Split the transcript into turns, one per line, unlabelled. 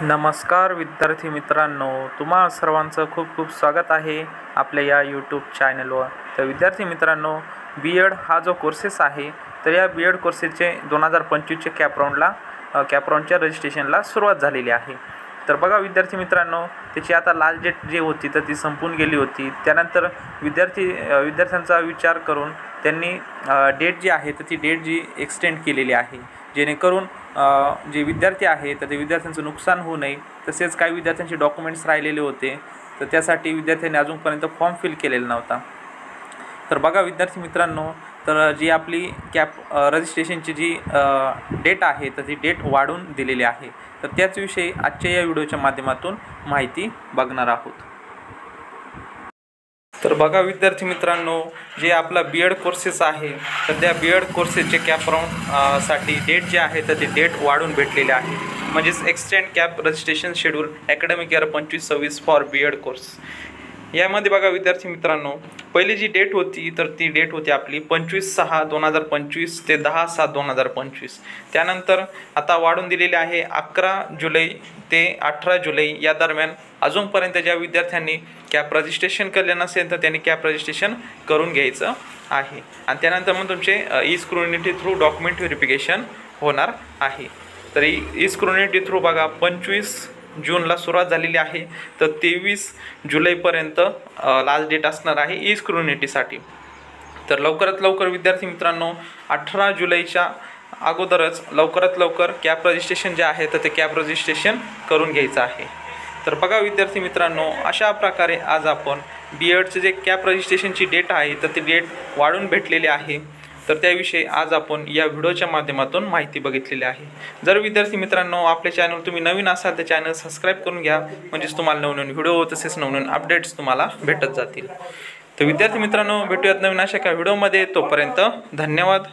नमस्कार विद्यार्थी मित्रांनो, तुम्हा सर्वांचं खूप खूप स्वागत आहे आपल्या या यूट्यूब चॅनलवर। तर विद्यार्थी मित्रांनो, बी.एड हा जो कोर्सेस आहे, तर या बी.एड कोर्सेसचे 2025चे कॅप राऊंडच्या रजिस्ट्रेशनला सुरुवात झालेली आहे। तर बघा विद्यार्थी मित्रांनो, त्याची आता लास्ट डेट जी होती तर ती संपून गेली होती। त्यानंतर विद्यार्थ्यांचा विचार करून त्यांनी डेट जी आहे तर ती डेट जी एक्सटेंड केलेली आहे, जेणेकरून जे विद्यार्थी आहे तर ते विद्यार्थ्यांचं नुकसान होऊ नये। तसेच काही विद्यार्थ्यांचे डॉक्युमेंट्स राहिलेले होते, तर त्यासाठी विद्यार्थ्यांनी अजूनपर्यंत फॉर्म फिल केलेला नव्हता। तर बघा विद्यार्थी मित्रांनो, तर जी आपली रजिस्ट्रेशनची जी डेट आहे तर ती डेट वाढवून दिलेली आहे। तर त्याचविषयी आजच्या या व्हिडिओच्या माध्यमातून माहिती बघणार आहोत। तर बघा विद्यार्थी मित्रांनो, जे आपला बी.एड कोर्सेस आहे तर त्या बी.एड कोर्सेसचे कॅप राऊंड साठी डेट जी आहे तर ती डेट वाढून भेटलेली आहे, म्हणजेच extend cap registration schedule academic year 25-26 for B Ed course. यामध्ये बघा विद्यार्थी मित्रांनो, पहिली जी डेट होती तर ती डेट होती आपली 25/6/2025 ते 10/7/2025। त्यानंतर आता वाढून दिलेली आहे 11 जुलै ते 18 जुलै या दरम्यान। अजूनपर्यंत ज्या विद्यार्थ्यांनी कॅप रजिस्ट्रेशन केले नसेल तर त्यांनी कॅप रजिस्ट्रेशन करून घ्यायचं आहे, आणि त्यानंतर मग तुमचे ई स्क्रुनिटी थ्रू डॉक्युमेंट व्हेरिफिकेशन होणार आहे। तर ई स्क्रुनिटी थ्रू बघा 25 जूनला सुरुवात झालेली आहे, तर 23 जुलैपर्यंत लास्ट डेट असणार आहे ई स्क्रुनिटीसाठी। तर लवकरात लवकर विद्यार्थी मित्रांनो, 18 जुलैच्या अगोदरच लवकरात लवकर कॅप रजिस्ट्रेशन जे आहे तर ते कॅप रजिस्ट्रेशन करून घ्यायचं आहे। तर बघा विद्यार्थी मित्रांनो, अशा प्रकारे आज आपण बी.एडचे जे कॅप रजिस्ट्रेशनची डेट आहे तर ती डेट वाढून भेटलेली आहे, तर त्याविषयी आज आपण या व्हिडिओच्या माध्यमातून माहिती बघितलेली आहे। जर विद्यार्थी मित्रांनो आपल्या चॅनल तुम्ही नवीन असाल तर चॅनल सबस्क्राईब करून घ्या, म्हणजेच तुम्हाला नवनवीन व्हिडिओ तसेच नवनवीन अपडेट्स तुम्हाला भेटत जातील। तर विद्यार्थी मित्रांनो, भेटूयात नवीन अशा एका व्हिडिओमध्ये। तोपर्यंत धन्यवाद।